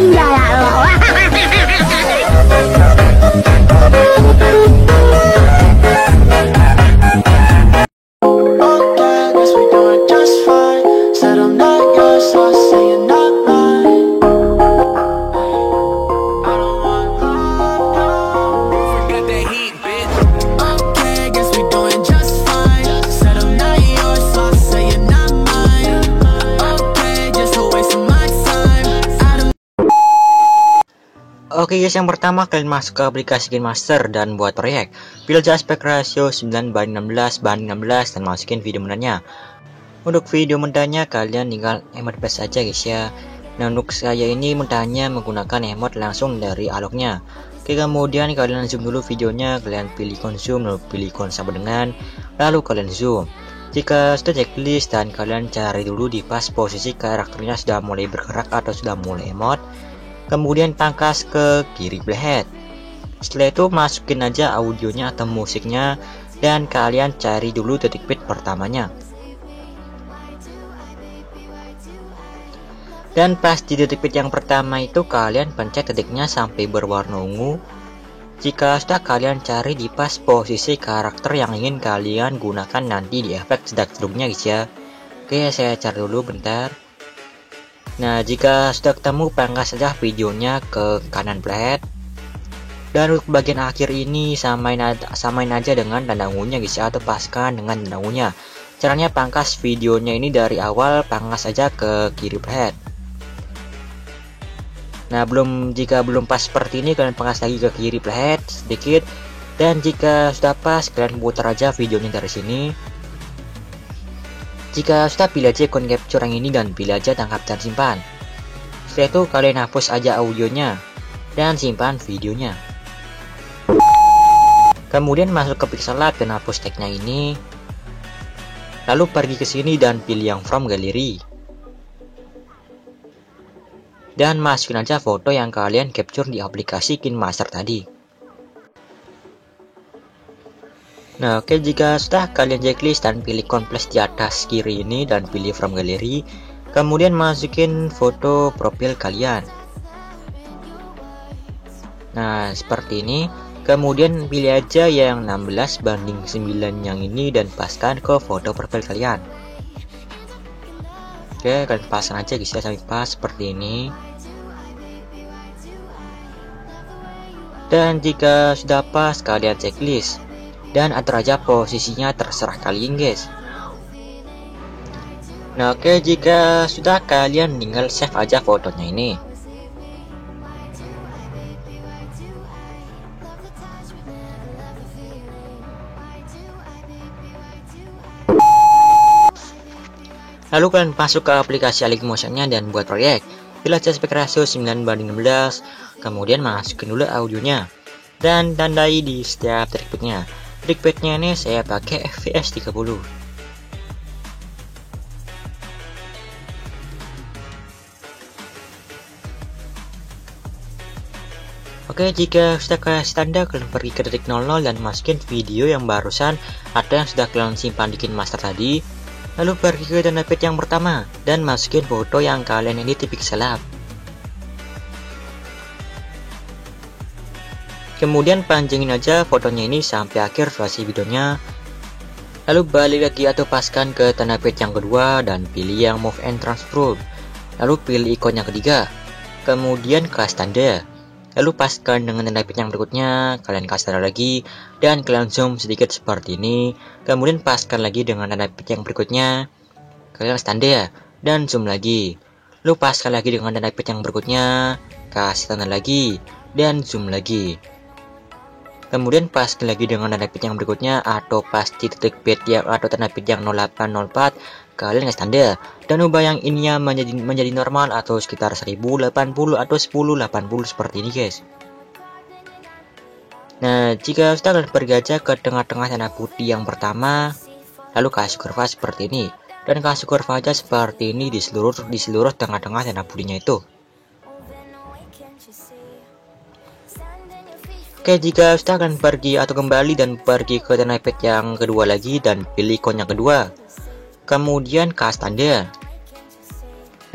Iya ya Allah. Oke guys, yang pertama kalian masuk ke aplikasi KineMaster dan buat proyek. Pilih aja aspek rasio 9:16 dan masukin video menanya. Untuk video mentahnya kalian tinggal emot paste aja guys ya. Nah untuk saya ini mentahnya menggunakan emot langsung dari alognya. Oke, kemudian kalian zoom dulu videonya, kalian pilih zoom, lalu pilih sama dengan, lalu kalian zoom. Jika sudah checklist dan kalian cari dulu di pas posisi karakternya sudah mulai bergerak atau sudah mulai emot, kemudian pangkas ke kiri playhead. Setelah itu masukin aja audionya atau musiknya dan kalian cari dulu detik bit pertamanya. Dan pas di detik bit yang pertama itu kalian pencet detiknya sampai berwarna ungu. Jika sudah kalian cari di pas posisi karakter yang ingin kalian gunakan nanti di efek sedak-seduknya guys ya. Oke, saya cari dulu bentar. Nah jika sudah ketemu pangkas saja videonya ke kanan playhead. Dan untuk bagian akhir ini samain aja dengan tanda ungunya guys ya, atau paskan dengan tanda ungunya. Caranya pangkas videonya ini dari awal, pangkas saja ke kiri playhead. Nah jika belum pas seperti ini kalian pangkas lagi ke kiri playhead sedikit. Dan jika sudah pas kalian putar aja videonya dari sini. Jika sudah, pilih aja icon capture yang ini dan pilih aja tangkap dan simpan. Setelah itu kalian hapus aja audionya dan simpan videonya. Kemudian masuk ke pixel lab dan hapus tagnya ini. Lalu pergi ke sini dan pilih yang from gallery. Dan masukin aja foto yang kalian capture di aplikasi KineMaster tadi. Nah oke, jika sudah kalian checklist dan pilih complex di atas kiri ini dan pilih from gallery, kemudian masukin foto profil kalian. Nah seperti ini, kemudian pilih aja yang 16:9 yang ini dan paskan ke foto profil kalian. Oke, kalian pasang aja guys ya sampai pas seperti ini. Dan jika sudah pas kalian checklist dan atur aja posisinya terserah kalian guys. Nah oke, jika sudah kalian tinggal save aja fotonya ini. Lalu kalian masuk ke aplikasi Alikemotionnya dan buat proyek. Pilih aja aspek rasio 9:16, kemudian masukin dulu audionya dan tandai di setiap triknya. Trackpadnya ini saya pakai FPS 30. Oke, jika sudah kasih tanda kalian pergi ke detik 00 dan masukin video yang barusan atau yang sudah kalian simpan di KineMaster tadi. Lalu pergi ke tanda pit yang pertama dan masukin foto yang kalian edit di pixel lab. Kemudian panjangin aja fotonya ini sampai akhir durasi videonya. Lalu balik lagi atau paskan ke tanda page yang kedua dan pilih yang move and transform. Lalu pilih ikon yang ketiga. Kemudian kasih tanda. Lalu paskan dengan tanda page yang berikutnya, kalian kasih tanda lagi dan kalian zoom sedikit seperti ini. Kemudian paskan lagi dengan tanda page yang berikutnya, kalian kasih tanda dan zoom lagi. Lalu paskan lagi dengan tanda page yang berikutnya, kasih tanda lagi dan zoom lagi. Kemudian paskan lagi dengan tanda bit yang berikutnya atau pas di detik bit yang atau tanda bit yang 0804, kalian kasih tanda dan ubah yang ininya menjadi normal atau sekitar 1080 atau 1080 seperti ini guys. Nah jika sudah, kalian pergi aja ke tengah-tengah tanda putih yang pertama, lalu kasih kurva seperti ini dan kasih kurva aja seperti ini di seluruh tengah-tengah tanda putihnya itu. Oke, jika sudah, akan pergi atau kembali dan pergi ke tanda pit yang kedua lagi dan pilih ikon yang kedua. Kemudian kasih tanda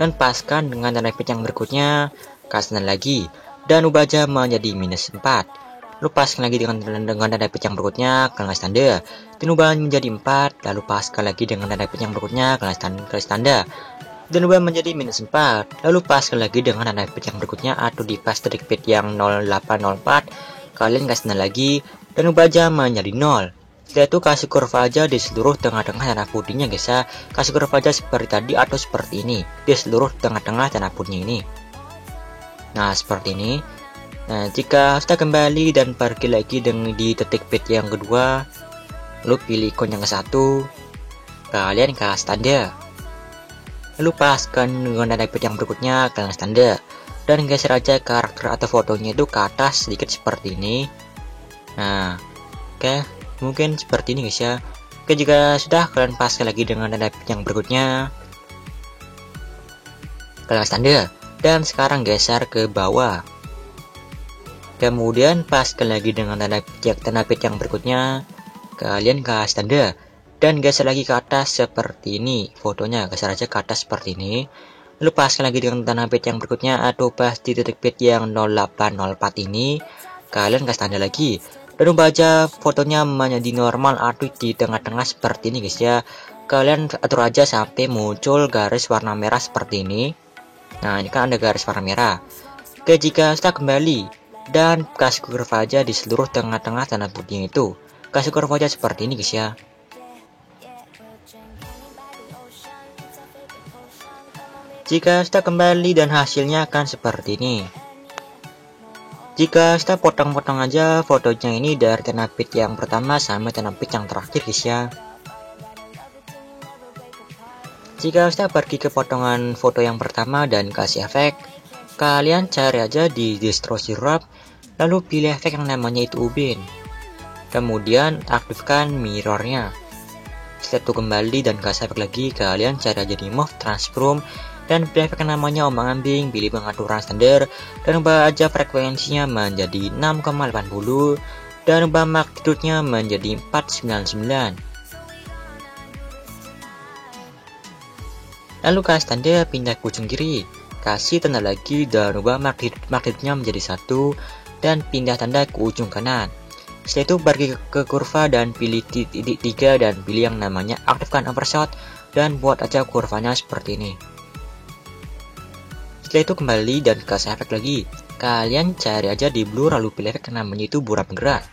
dan paskan dengan tanda pit yang berikutnya. kasih lagi, dan ubah aja menjadi minus 4. Lalu paskan lagi dengan tanda petik yang berikutnya, kalian kasih tanda, dan ubah menjadi 4, lalu paskan lagi dengan tanda petik yang berikutnya, kalian kasih tanda, dan ubah menjadi minus 4, lalu paskan lagi dengan tanda petik yang berikutnya, atau di pas titik bit yang 0804, kalian kasih tanda lagi, dan ubah aja menjadi 0. Setelah itu kasih kurva aja di seluruh tengah-tengah tanah putihnya guys ya. Kasih kurva aja seperti tadi atau seperti ini di seluruh tengah-tengah tanah putihnya ini. Nah seperti ini. Nah jika sudah kembali dan pergi lagi dengan di titik bit yang kedua, lalu pilih ikon yang ke-1, kalian kasih tanda, lalu paskan dengan tanda bit yang berikutnya, kalian kasih tanda, dan geser aja karakter atau fotonya itu ke atas sedikit seperti ini. Nah oke. Mungkin seperti ini guys ya. Oke, jika sudah, kalian paskan lagi dengan tanda yang berikutnya, kalian kasih tanda, dan sekarang geser ke bawah. Kemudian paskan lagi dengan tanda bit yang berikutnya, kalian kasih tanda, dan geser lagi ke atas seperti ini. Fotonya geser aja ke atas seperti ini. Lalu paskan lagi dengan tanda bit yang berikutnya, atau pas di titik bit yang 0804 ini, kalian kasih tanda lagi. Dan ubah aja fotonya menjadi normal atau di tengah-tengah seperti ini guys ya. Kalian atur aja sampai muncul garis warna merah seperti ini. Nah ini kan ada garis warna merah. Oke, jika sudah kembali dan kasih kurva aja di seluruh tengah-tengah tanah putih itu. Kasih kurva aja seperti ini guys ya. Jika sudah kembali dan hasilnya akan seperti ini. Jika kita potong-potong aja fotonya ini dari tanah bit yang pertama sampai tanah bit yang terakhir guys ya. Jika kita pergi ke potongan foto yang pertama dan kasih efek, kalian cari aja di Distortion Wrap, lalu pilih efek yang namanya itu ubin. Kemudian aktifkan mirrornya. Setelah itu kembali dan kasih efek lagi, kalian cari aja di Move Transform dan pilih efek yang namanya ombang-ambing, pilih pengaturan standar, dan ubah aja frekuensinya menjadi 6,80 dan ubah magnitudenya menjadi 499. Lalu kasih tanda pindah ke ujung kiri, kasih tanda lagi dan ubah magnitudenya menjadi 1 dan pindah tanda ke ujung kanan. Setelah itu pergi ke kurva dan pilih titik 3 dan pilih yang namanya aktifkan overshot dan buat aja kurvanya seperti ini. Setelah itu kembali dan kasih efek lagi. Kalian cari aja di blur lalu pilih efek namanya itu buram bergerak.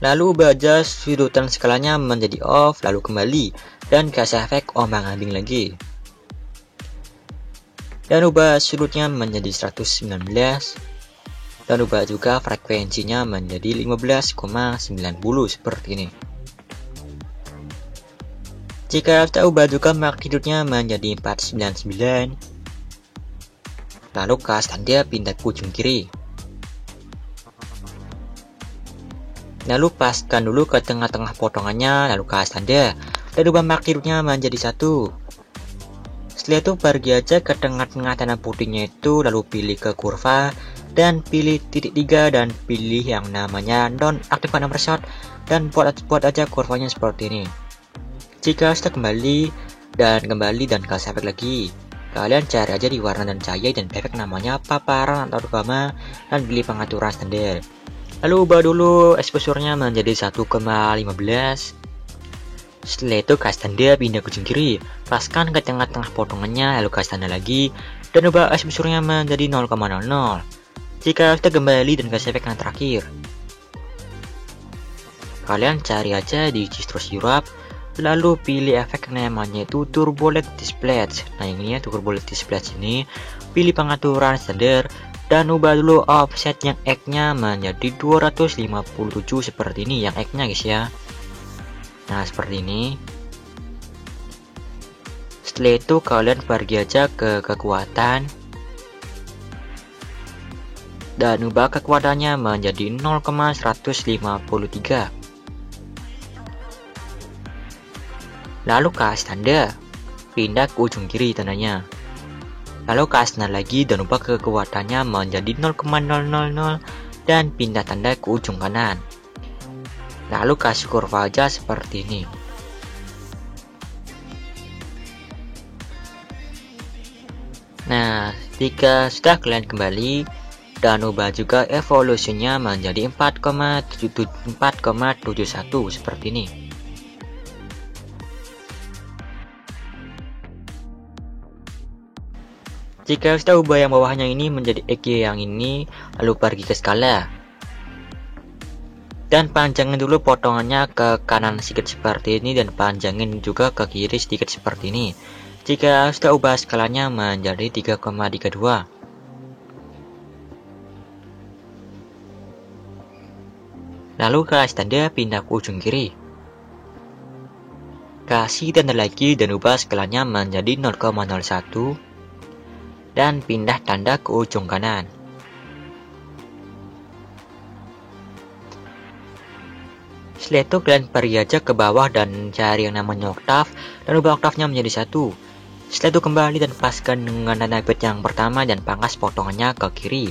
Lalu ubah aja sudutan skalanya menjadi off, lalu kembali dan kasih efek ombang-ambing lagi. Dan ubah sudutnya menjadi 119 dan ubah juga frekuensinya menjadi 15,90 seperti ini. Jika kita ubah juga magnitudenya menjadi 499, lalu kasih tanda pindah ke ujung kiri. Lalu paskan dulu ke tengah-tengah potongannya, lalu kasih tanda, dan ubah magnitudenya menjadi 1. Setelah itu pergi aja ke tengah-tengah tanah putihnya itu, lalu pilih ke kurva, dan pilih titik 3 dan pilih yang namanya non-aktifkan overshot, dan buat aja kurvanya seperti ini. Jika sudah kembali dan kasih efek lagi, kalian cari aja di warna dan cahaya dan efek namanya paparan atau gamma dan pilih pengaturan standar. Lalu ubah dulu exposure-nya menjadi 1,15. Setelah itu kasih tanda pindah ke ujung kiri, paskan ke tengah-tengah potongannya, lalu kasih tanda lagi dan ubah exposure-nya menjadi 0,00. Jika sudah kembali dan kasih efek yang terakhir, kalian cari aja di Distortion Wrap, lalu pilih efek namanya itu Turbo LED Display. Nah ini ya Turbo LED Display ini, pilih pengaturan standar dan ubah dulu offset yang X-nya menjadi 257 seperti ini yang X-nya guys ya. Nah seperti ini. Setelah itu kalian pergi aja ke kekuatan dan ubah kekuatannya menjadi 0,153. Lalu kasih tanda, pindah ke ujung kiri tandanya. Lalu kasih tanda lagi dan ubah kekuatannya menjadi 0,000 dan pindah tanda ke ujung kanan. Lalu kasih kurva aja seperti ini. Nah, jika sudah kalian kembali dan ubah juga evolusinya menjadi 4,71 seperti ini. Jika sudah ubah yang bawahnya ini menjadi EG yang ini, lalu pergi ke skala. Dan panjangin dulu potongannya ke kanan sedikit seperti ini dan panjangin juga ke kiri sedikit seperti ini. Jika sudah ubah skalanya menjadi 3,32. Lalu kasih tanda pindah ke ujung kiri. Kasih tanda lagi dan ubah skalanya menjadi 0,01 dan pindah tanda ke ujung kanan. Setelah itu kalian pergi aja ke bawah dan cari yang namanya oktav dan ubah oktavnya menjadi 1. Setelah itu kembali dan paskan dengan dana bit yang pertama dan pangkas potongannya ke kiri.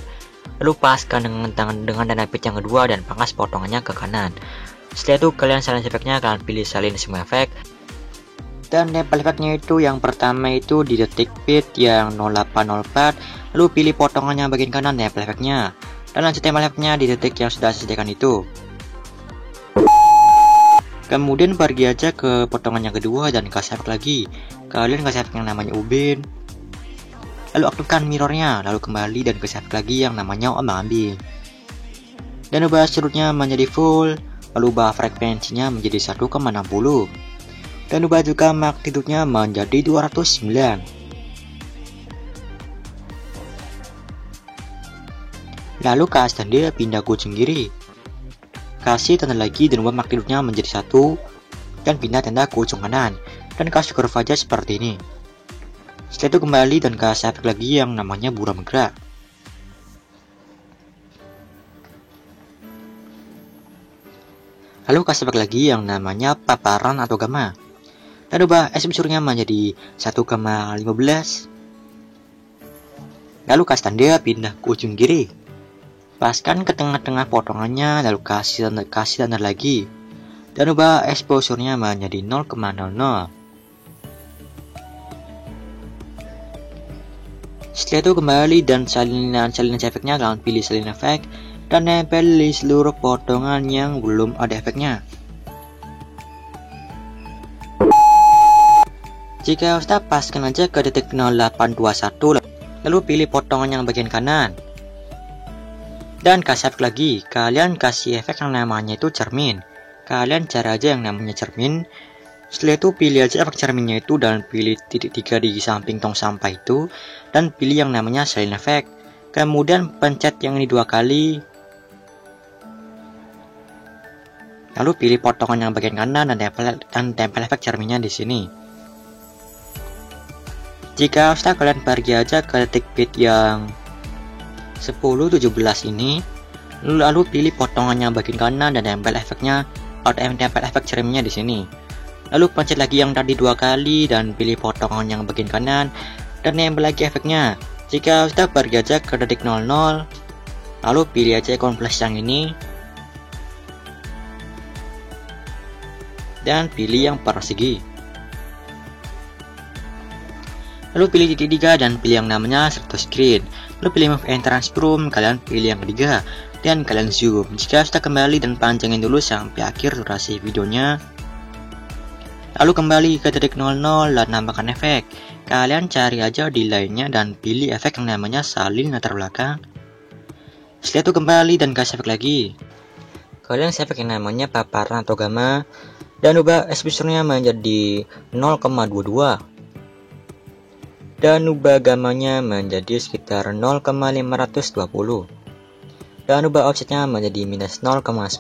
Lalu paskan dengan dana bit yang kedua dan pangkas potongannya ke kanan. Setelah itu kalian salin efeknya, kalian pilih salin semua efek. Dan tempel efeknya itu yang pertama itu di detik bit yang 0804. Lalu pilih potongannya bagian kanan tempel efeknya. Dan lanjut tempel efeknya di detik yang sudah disediakan itu. Kemudian pergi aja ke potongan yang kedua dan kasih efek lagi. Kalian kasih efek yang namanya ubin. Lalu aktifkan mirrornya, lalu kembali dan kasih efek lagi yang namanya ombang-ambing. Dan ubah surutnya menjadi full, lalu ubah frekuensinya menjadi 1,60. Dan ubah juga magnitudenya menjadi 209. Lalu kasih tanda pindah ke ujung kiri. Kasih tanda lagi dan ubah magnitudenya menjadi 1 dan pindah tanda ke ujung kanan dan kasih curve aja seperti ini. Setelah itu kembali dan kasih efek lagi yang namanya buram gerak. Lalu kasih efek lagi yang namanya paparan atau gamma. Dan ubah exposure-nya menjadi 1,15. Lalu kasih tanda pindah ke ujung kiri. Paskan ke tengah-tengah potongannya, lalu kasih tanda lagi. Dan ubah exposure-nya menjadi 0,00. Setelah itu kembali dan salinan efeknya, kalian pilih salin efek dan nempel di seluruh potongan yang belum ada efeknya. Jika sudah, paskan aja ke detik 0821, lalu pilih potongan yang bagian kanan. Dan kasih efek lagi, kalian kasih efek yang namanya itu cermin. Kalian cari aja yang namanya cermin. Setelah itu pilih aja efek cerminnya itu dan pilih titik 3 di samping tong sampah itu. Dan pilih yang namanya salin efek. Kemudian pencet yang ini 2 kali. Lalu pilih potongan yang bagian kanan dan tempel efek cerminnya di sini. Jika sudah, kalian pergi aja ke detik bit yang 10:17 ini, lalu pilih potongan yang bagian kanan dan tempel efeknya atau tempel efek cerminnya di sini. Lalu pencet lagi yang tadi 2 kali dan pilih potongan yang bagian kanan dan tempel lagi efeknya. Jika sudah, pergi aja ke detik 00, lalu pilih aja ikon plus yang ini dan pilih yang persegi. Lalu pilih titik 3 dan pilih yang namanya satu screen. Lalu pilih move and transform, kalian pilih yang ketiga dan kalian zoom. Jika sudah, kembali dan panjangin dulu sampai akhir durasi videonya. Lalu kembali ke titik 00 dan tambahkan efek. Kalian cari aja di lainnya dan pilih efek yang namanya salin latar belakang. Setelah itu kembali dan kasih efek lagi. Kalian kasih efek yang namanya paparan atau gamma dan ubah exposure-nya menjadi 0,22. Dan ubah gamanya menjadi sekitar 0,520 dan ubah offsetnya menjadi minus 0,10.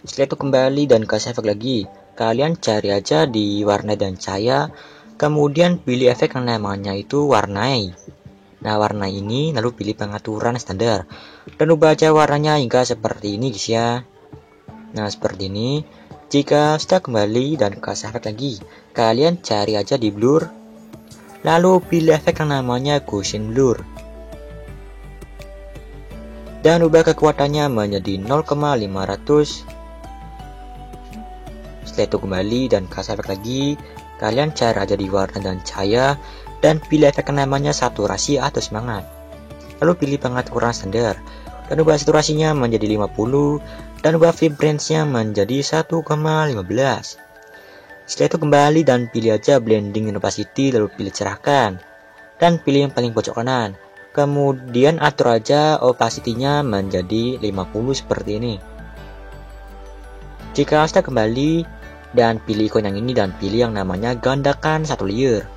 Setelah itu kembali dan kasih efek lagi. Kalian cari aja di warna dan cahaya, kemudian pilih efek yang namanya itu warnai. Nah, warna ini, lalu pilih pengaturan standar dan ubah aja warnanya hingga seperti ini guys ya. Nah, seperti ini. Jika sudah, kembali dan kasih efek lagi. Kalian cari aja di blur, lalu pilih efek yang namanya Gaussian Blur dan ubah kekuatannya menjadi 0,500. Setelah itu kembali dan kasih efek lagi. Kalian cari aja di warna dan cahaya, dan pilih efek yang namanya saturasi atau semangat. Lalu pilih pengaturan standar dan ubah saturasinya menjadi 50 dan ubah vibrance-nya menjadi 1,15. Setelah itu kembali dan pilih aja blending and opacity, lalu pilih cerahkan dan pilih yang paling pojok kanan. Kemudian atur aja opacity-nya menjadi 50 seperti ini. Jika sudah kembali dan pilih ikon yang ini dan pilih yang namanya gandakan satu layer.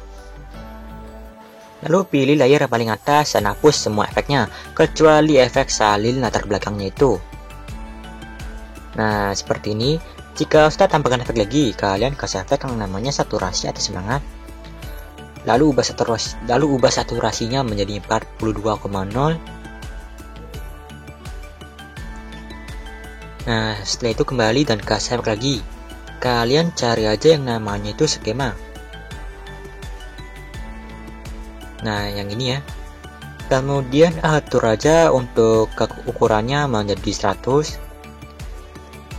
Lalu pilih layer yang paling atas dan hapus semua efeknya, kecuali efek salin latar belakangnya itu. Nah, seperti ini. Jika sudah tambahkan efek lagi, kalian kasih efek yang namanya saturasi atau semangat. Lalu ubah saturasinya menjadi 42,0. Nah, setelah itu kembali dan kasih efek lagi. Kalian cari aja yang namanya itu skema. Nah, yang ini ya. Kemudian atur aja untuk ukurannya menjadi 100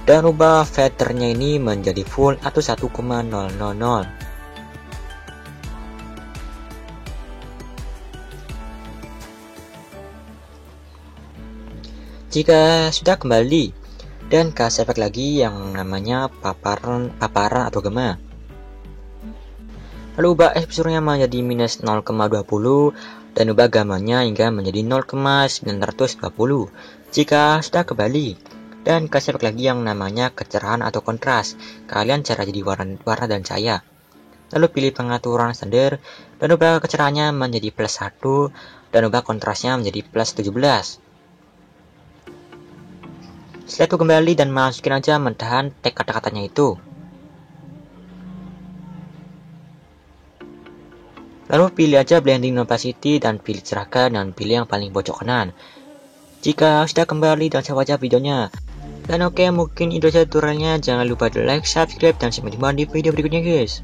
dan ubah feathernya ini menjadi full atau 1,000. Jika sudah kembali dan kasih efek lagi yang namanya paparan atau gema. Lalu ubah exposure-nya menjadi minus 0,20 dan ubah gamanya hingga menjadi 0,920. Jika sudah kembali dan kasih efek lagi yang namanya kecerahan atau kontras, kalian cara jadi warna dan cahaya. Lalu pilih pengaturan standar dan ubah kecerahannya menjadi plus 1 dan ubah kontrasnya menjadi plus 17. Setelah itu kembali dan masukin aja mentahan tag kata-katanya itu. Lalu pilih aja blending opacity dan pilih cerahkan dan pilih yang paling pojok kanan. Jika sudah kembali dan coba aja videonya. Dan oke, mungkin itu saja tutorialnya. Jangan lupa di like, subscribe, dan sampai jumpa di video berikutnya guys.